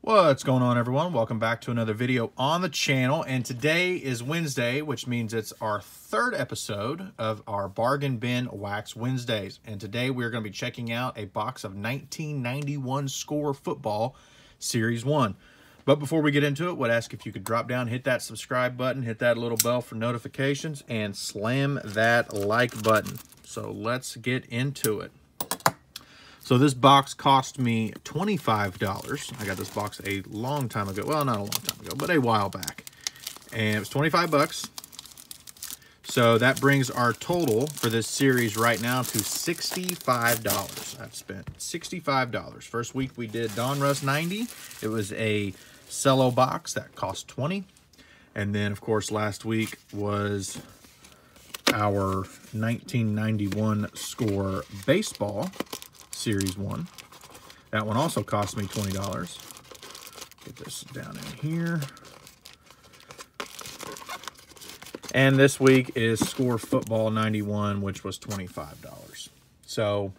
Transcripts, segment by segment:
What's going on, everyone? Welcome back to another video on the channel. And today is Wednesday, which means it's our third episode of our Bargain Bin Wax Wednesdays. And today we're going to be checking out a box of 1991 Score Football Series 1. But before we get into it, would ask if you could drop down, hit that subscribe button, hit that little bell for notifications, and slam that like button. So let's get into it. So this box cost me $25. I got this box a long time ago. Well, not a long time ago, but a while back. And it was 25 bucks. So that brings our total for this series right now to $65. I've spent $65. First week we did Donruss 90. It was a cello box that cost $20. And then, of course, last week was our 1991 Score Baseball Series 1. That one also cost me $20. Get this down in here. And this week is Score Football 91, which was $25. So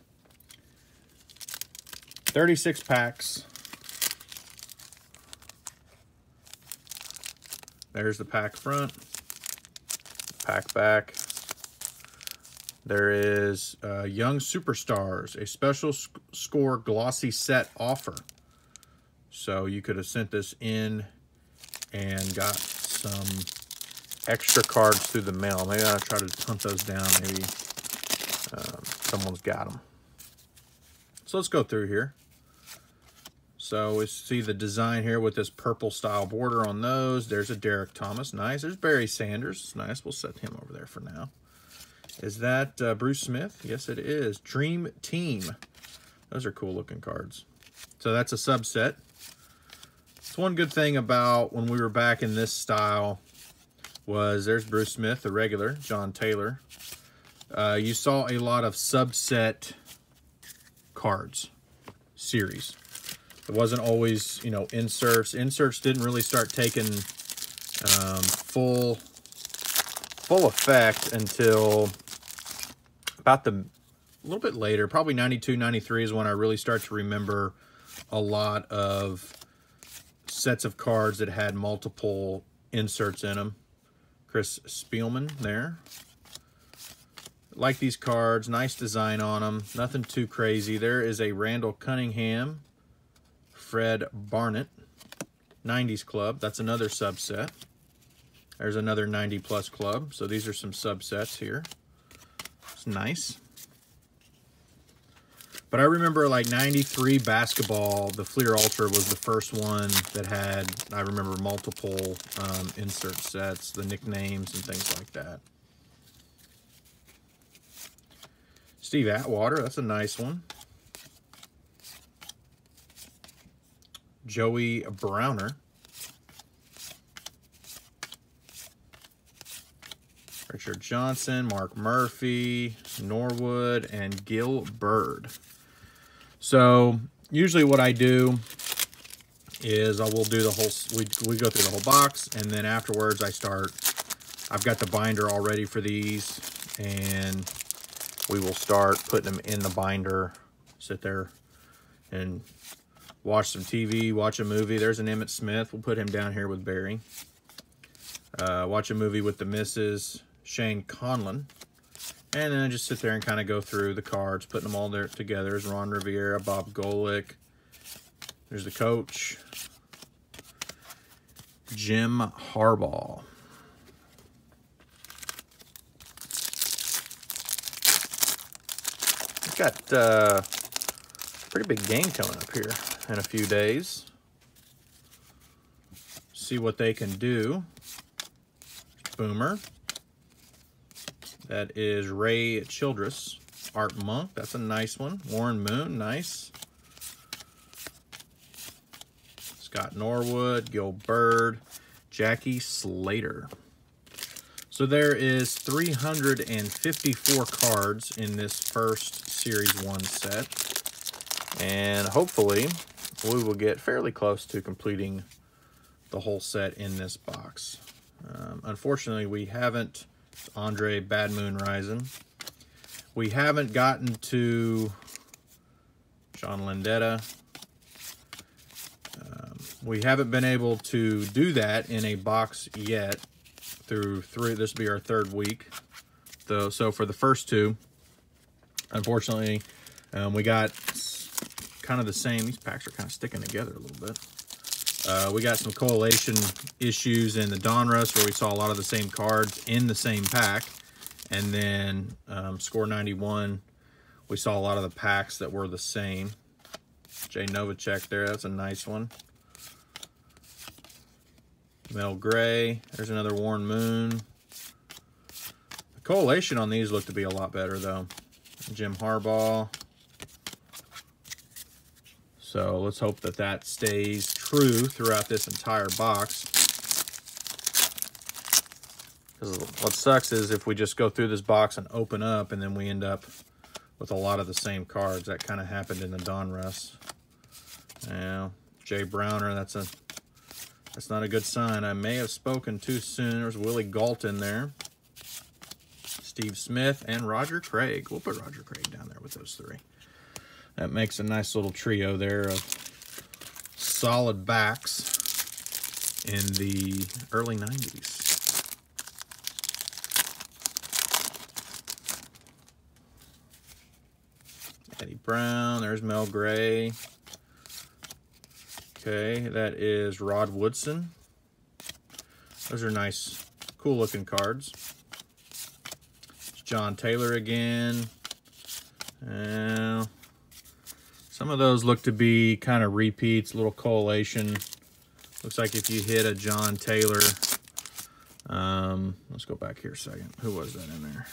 36 packs. There's the pack front, pack back. There is Young Superstars, a special Score glossy set offer. So you could have sent this in and got some extra cards through the mail. Maybe I'll try to hunt those down. Maybe someone's got them. So let's go through here. So we see the design here with this purple style border on those. There's a Derek Thomas. Nice. There's Barry Sanders. Nice. We'll set him over there for now. Is that Bruce Smith? Yes, it is. Dream Team. Those are cool looking cards. So that's a subset. It's one good thing about when we were back in this style was there's Bruce Smith, the regular, John Taylor. You saw a lot of subset cards series. It wasn't always, you know, inserts. Inserts didn't really start taking full effect until about a little bit later. Probably 92, 93 is when I really start to remember a lot of sets of cards that had multiple inserts in them. Chris Spielman there. Like these cards. Nice design on them. Nothing too crazy. There is a Randall Cunningham. Fred Barnett. 90s Club. That's another subset. There's another 90 plus club. So these are some subsets here. It's nice. But I remember like 93 basketball, the Fleer Ultra was the first one that had, I remember, multiple insert sets, the nicknames and things like that. Steve Atwater, that's a nice one. Joey Browner. Richard Johnson, Mark Murphy, Norwood, and Gil Bird. So usually what I do is I will do the whole, we go through the whole box, and then afterwards I've got the binder all ready for these, and we will start putting them in the binder, sit there and watch some TV, watch a movie. There's an Emmitt Smith. We'll put him down here with Barry. Watch a movie with the missus. Shane Conlon, and then I just sit there and kind of go through the cards, putting them all there together. There's Ron Rivera, Bob Golick. There's the coach, Jim Harbaugh. We've got a pretty big game coming up here in a few days. See what they can do. Boomer. That is Ray Childress. Art Monk, that's a nice one. Warren Moon, nice. Scott Norwood, Gil Bird, Jackie Slater. So there is 354 cards in this first Series 1 set. And hopefully we will get fairly close to completing the whole set in this box. Unfortunately, we haven't. Andre Bad Moon Rising. We haven't gotten to John Landetta. We haven't been able to do that in a box yet through three. This will be our third week, though. So for the first two, unfortunately, we got kind of the same. These packs are kind of sticking together a little bit. We got some correlation issues in the Donruss where we saw a lot of the same cards in the same pack. And then Score 91, we saw a lot of the packs that were the same. Jay Novacek there, that's a nice one. Mel Gray, there's another Warren Moon. The correlation on these look to be a lot better though. Jim Harbaugh. So let's hope that that stays true throughout this entire box. Because what sucks is if we just go through this box and open up and then we end up with a lot of the same cards. That kind of happened in the Donruss. Yeah, Jay Browner, that's not a good sign. I may have spoken too soon. There's Willie Galt in there. Steve Smith and Roger Craig. We'll put Roger Craig down there with those three. That makes a nice little trio there of solid backs in the early 90s. Eddie Brown, there's Mel Gray. Okay, that is Rod Woodson. Those are nice, cool looking cards. It's John Taylor again. Some of those look to be kind of repeats, little correlation. Looks like if you hit a John Taylor, let's go back here a second. Who was that in there?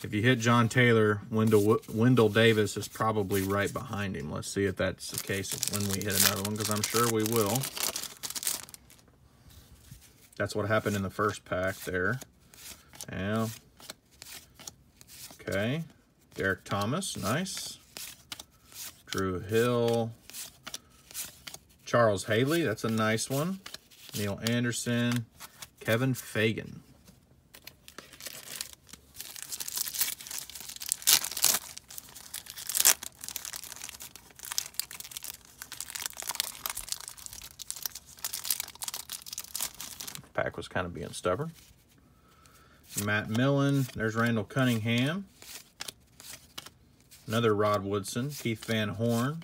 If you hit John Taylor, Wendell Davis is probably right behind him. Let's see if that's the case when we hit another one, because I'm sure we will. That's what happened in the first pack there. Yeah. Okay. Derek Thomas, nice. Drew Hill. Charles Haley, that's a nice one. Neil Anderson. Kevin Fagan. Pack was kind of being stubborn. Matt Millen. There's Randall Cunningham. Another Rod Woodson. Keith Van Horn.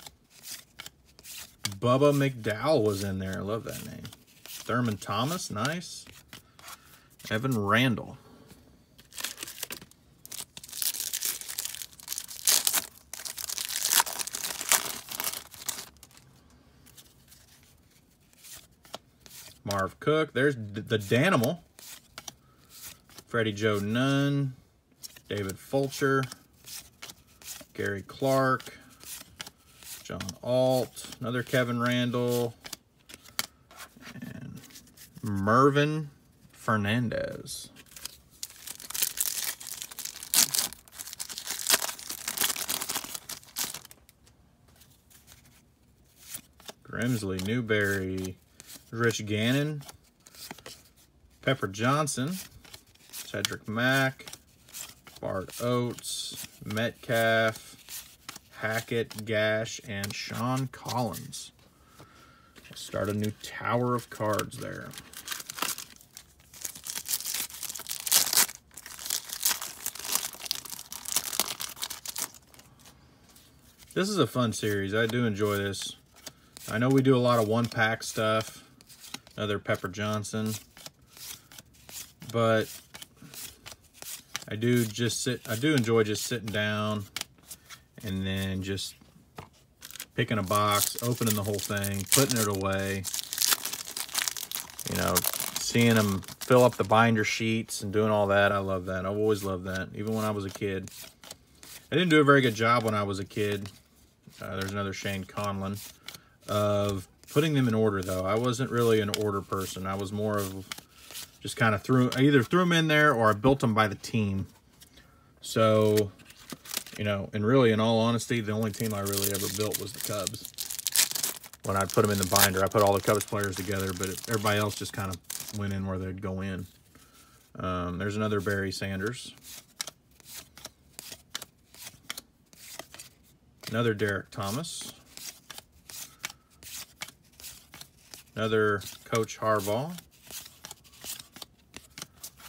Bubba McDowell was in there. I love that name. Thurman Thomas. Nice. Evan Randall. Marv Cook. There's the Danimal. Freddie Joe Nunn. David Fulcher. Gary Clark. John Alt. Another Kevin Randall. And Mervin Fernandez. Grimsley, Newberry. Rich Gannon, Pepper Johnson, Cedric Mack, Bart Oates, Metcalf, Hackett, Gash, and Sean Collins. Let's start a new tower of cards there. This is a fun series. I do enjoy this. I know we do a lot of one-pack stuff. Another Pepper Johnson, but I do enjoy just sitting down and then just picking a box, opening the whole thing, putting it away. You know, seeing them fill up the binder sheets and doing all that. I love that. I've always loved that, even when I was a kid. I didn't do a very good job when I was a kid. There's another Shane Conlon of putting them in order, though. I wasn't really an order person. I was more of just kind of I either threw them in there or I built them by the team. So, you know, and really, in all honesty, the only team I really ever built was the Cubs. When I put them in the binder, I put all the Cubs players together, but everybody else just kind of went in where they'd go in. There's another Barry Sanders. Another Derek Thomas. Another Coach Harbaugh.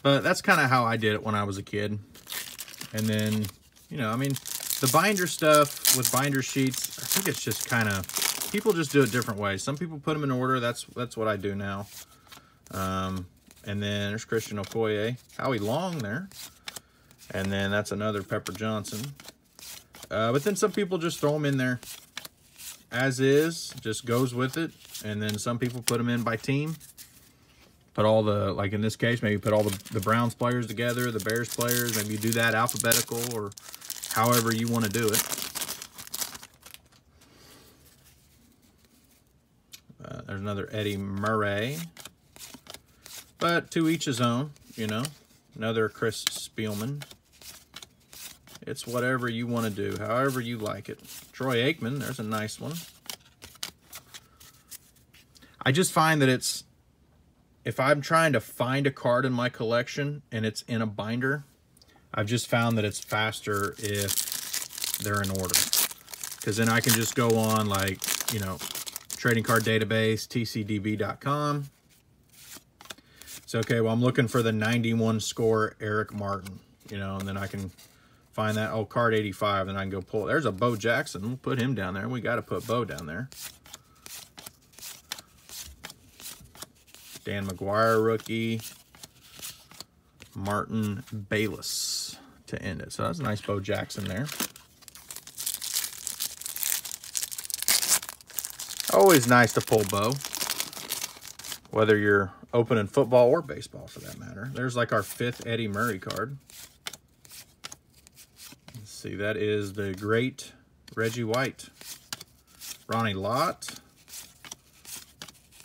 But that's kind of how I did it when I was a kid. And then, you know, I mean, the binder stuff with binder sheets, I think it's just kind of, people just do it different ways. Some people put them in order. That's what I do now. And then there's Christian Okoye. Howie Long there. And then that's another Pepper Johnson. But then some people just throw them in there as is, just goes with it. And then some people put them in by team. Put all the, like in this case, maybe put all the Browns players together, the Bears players. Maybe you do that alphabetical or however you want to do it. There's another Eddie Murray. But to each his own, you know. Another Chris Spielman. It's whatever you want to do, however you like it. Troy Aikman, there's a nice one. I just find that it's, if I'm trying to find a card in my collection and it's in a binder, I've just found that it's faster if they're in order. Because then I can just go on, like, you know, trading card database, tcdb.com. So, okay, well, I'm looking for the 91 score Eric Martin, you know, and then I can find that, oh, card 85, and I can go pull it. There's a Bo Jackson. We'll put him down there. We got to put Bo down there. Dan McGuire rookie. Martin Bayless to end it. So that's a nice Bo Jackson there. Always nice to pull Bo, whether you're opening football or baseball for that matter. There's like our 5th Eddie Murray card. Let's see, that is the great Reggie White. Ronnie Lott.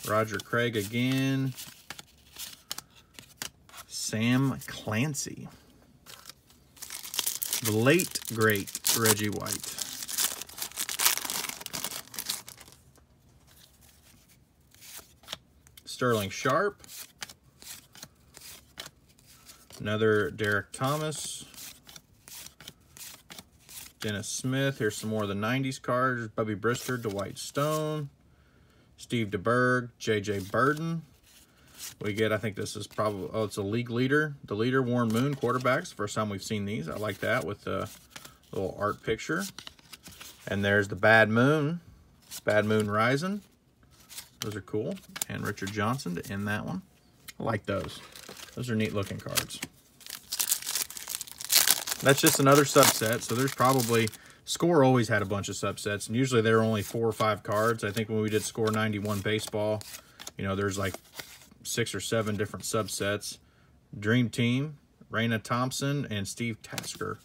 Roger Craig again. Sam Clancy. The late, great Reggie White. Sterling Sharp. Another Derek Thomas. Dennis Smith. Here's some more of the 90s cards. Bubby Brister, Dwight Stone. Steve DeBerg, J.J. Burden. We get, I think this is probably, oh, it's a league leader. The leader, Warren Moon, quarterbacks. First time we've seen these. I like that with the little art picture. And there's the Bad Moon. Bad Moon Rising. Those are cool. And Richard Johnson to end that one. I like those. Those are neat looking cards. That's just another subset. So there's probably, Score always had a bunch of subsets. And usually there are only 4 or 5 cards. I think when we did Score 91 baseball, you know, there's like 6 or 7 different subsets. Dream Team, Raina Thompson, and Steve Tasker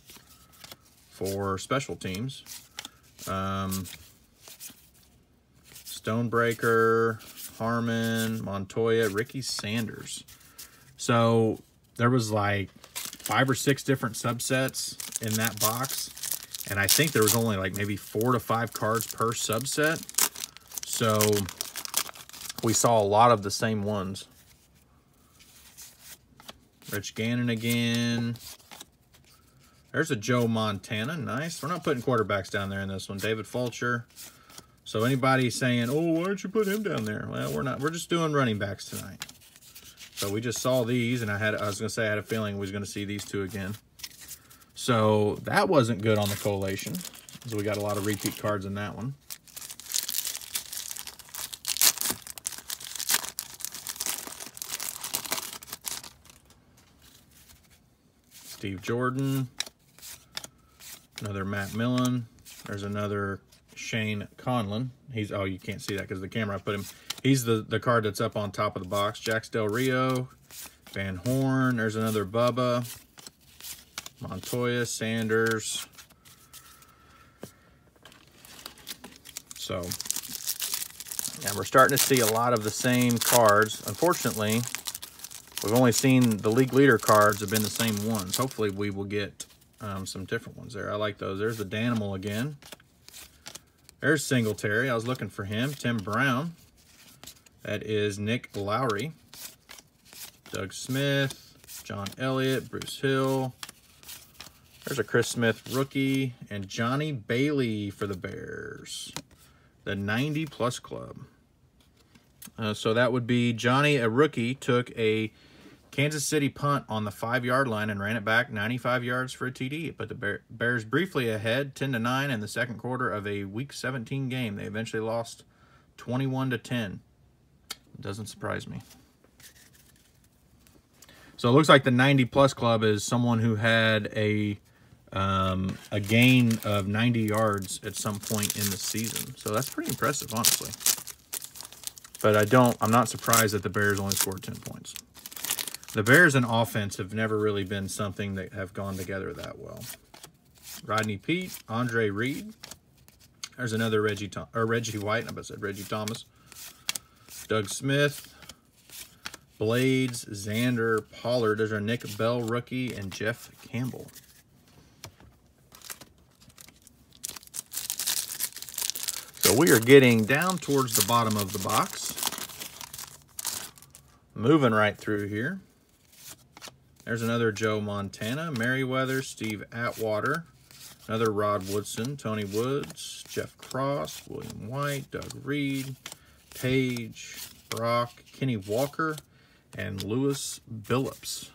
for special teams. Stonebreaker, Harmon, Montoya, Ricky Sanders. So there was like 5 or 6 different subsets in that box. And I think there was only like maybe 4 to 5 cards per subset. So we saw a lot of the same ones. Rich Gannon again. There's a Joe Montana. Nice. We're not putting quarterbacks down there in this one. David Fulcher. So anybody saying, oh, why don't you put him down there? Well, we're not. We're just doing running backs tonight. So we just saw these, and I was going to say I had a feeling we was going to see these 2 again. So that wasn't good on the collation. So we got a lot of repeat cards in that one. Steve Jordan. Another Matt Millen. There's another Shane Conlon. He's, oh, you can't see that because the camera I put him. He's the card that's up on top of the box. Jax Del Rio. Van Horn. There's another Bubba. Montoya, Sanders. So, yeah, we're starting to see a lot of the same cards. Unfortunately, we've only seen the league leader cards have been the same ones. Hopefully, we will get some different ones there. I like those. There's the Danimal again. There's Singletary. I was looking for him. Tim Brown. That is Nick Lowry. Doug Smith. John Elliott. Bruce Hill. There's a Chris Smith rookie. And Johnny Bailey for the Bears. The 90 Plus Club. So that would be Johnny, a rookie, took a Kansas City punt on the 5-yard line and ran it back 95 yards for a TD. But the Bears briefly ahead, 10-9 in the second quarter of a Week 17 game. They eventually lost 21-10. Doesn't surprise me. So it looks like the 90-plus club is someone who had a gain of 90 yards at some point in the season. So that's pretty impressive, honestly. But I'm not surprised that the Bears only scored 10 points. The Bears and offense have never really been something that have gone together that well. Rodney Peete, Andre Reed. There's another Reggie White. I said Reggie Thomas. Doug Smith. Blades, Xander, Pollard. There's our Nick Bell rookie and Jeff Campbell. So we are getting down towards the bottom of the box. Moving right through here. There's another Joe Montana, Merriweather, Steve Atwater, another Rod Woodson, Tony Woods, Jeff Cross, William White, Doug Reed, Page, Brock, Kenny Walker, and Lewis Billups.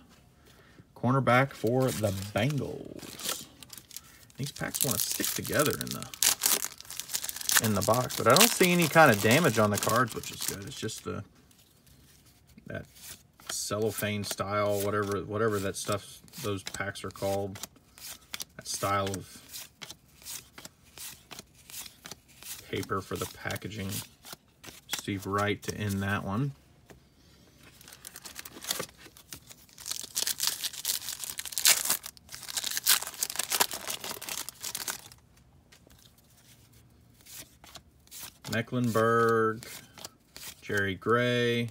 Cornerback for the Bengals. These packs want to stick together in the box, but I don't see any kind of damage on the cards, which is good. It's just that cellophane style, whatever that stuff, those packs are called. That style of paper for the packaging. Steve Wright to end that one. Mecklenburg, Jerry Gray,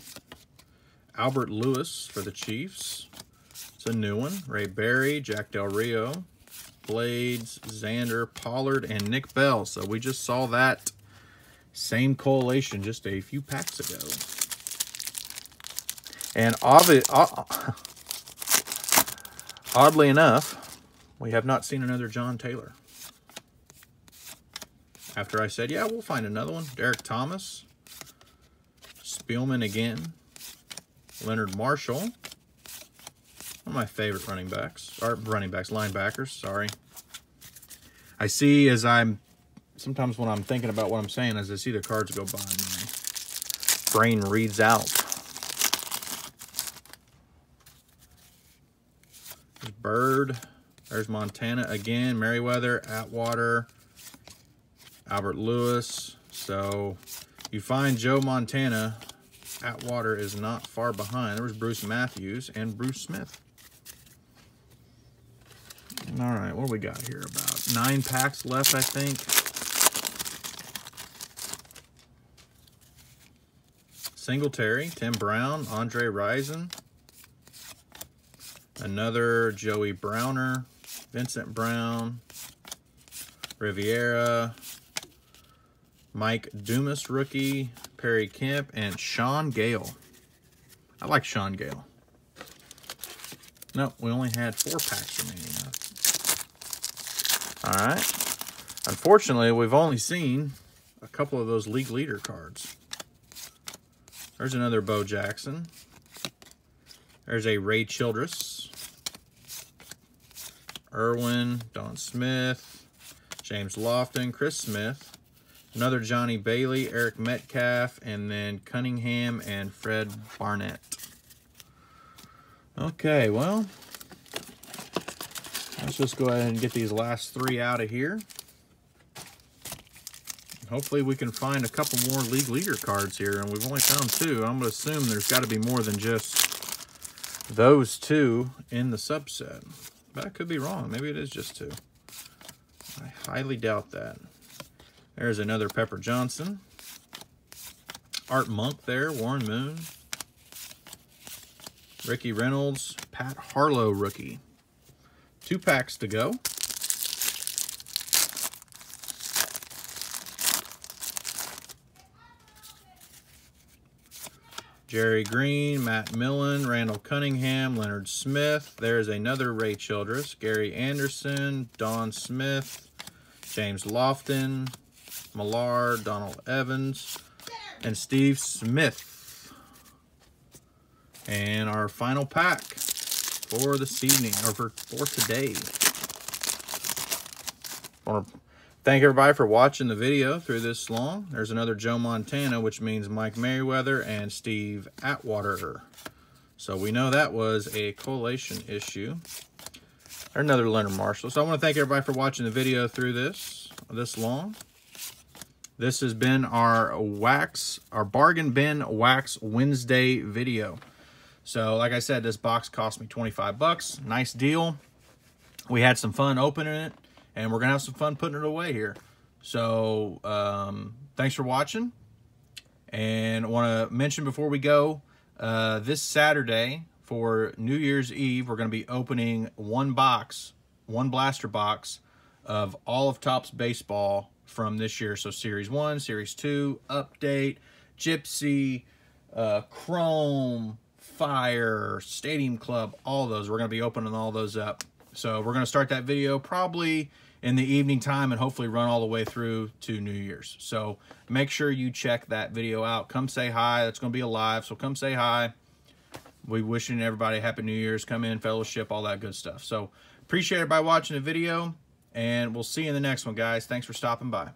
Albert Lewis for the Chiefs. It's a new one. Ray Berry, Jack Del Rio, Blades, Xander, Pollard, and Nick Bell. So we just saw that same collation just a few packs ago. And oddly enough, we have not seen another John Taylor. After I said, yeah, we'll find another one. Derek Thomas. Spielman again. Leonard Marshall. One of my favorite linebackers, sorry. I see sometimes when I'm thinking about what I'm saying, as I see the cards go by, my brain reads out. There's Bird. There's Montana again. Merriweather, Atwater, Albert Lewis. So you find Joe Montana. Atwater is not far behind. There was Bruce Matthews and Bruce Smith. All right, what do we got here? About 9 packs left, I think. Singletary, Tim Brown, Andre Rison. Another Joey Browner, Vincent Brown, Riviera, Mike Dumas rookie, Perry Kemp, and Sean Gale. I like Sean Gale. No, we only had 4 packs remaining. All right. Unfortunately, we've only seen a couple of those league leader cards. There's another Bo Jackson. There's a Ray Childress. Irwin, Don Smith, James Lofton, Chris Smith. Another Johnny Bailey, Eric Metcalf, and then Cunningham and Fred Barnett. Okay, well, let's just go ahead and get these last 3 out of here. Hopefully we can find a couple more league leader cards here, and we've only found 2. I'm going to assume there's got to be more than just those 2 in the subset. But I could be wrong. Maybe it is just 2. I highly doubt that. There's another Pepper Johnson. Art Monk there, Warren Moon. Ricky Reynolds, Pat Harlow rookie. 2 packs to go. Jerry Green, Matt Millen, Randall Cunningham, Leonard Smith. There's another Ray Childress, Gary Anderson, Don Smith, James Lofton, Millard, Donald Evans, and Steve Smith. And our final pack for this evening, or for today. I want to thank everybody for watching the video through this long. There's another Joe Montana, which means Mike Merriweather and Steve Atwater. So we know that was a collation issue. Or another Leonard Marshall. So I want to thank everybody for watching the video through this long. This has been our Bargain Bin Wax Wednesday video. So like I said, this box cost me 25 bucks. Nice deal. We had some fun opening it, and we're going to have some fun putting it away here. So thanks for watching. And I want to mention before we go, this Saturday for New Year's Eve, we're going to be opening one blaster box of all of Topps baseball from this year. So Series 1, Series 2, Update, Gypsy, Chrome, Fire, Stadium Club, all those. We're going to be opening all those up. So we're going to start that video probably in the evening time and hopefully run all the way through to New Year's. So make sure you check that video out. Come say hi. It's going to be a live, so come say hi. We wishing everybody Happy New Year's. Come in, fellowship, all that good stuff. So appreciate everybody watching the video, and we'll see you in the next one, guys. Thanks for stopping by.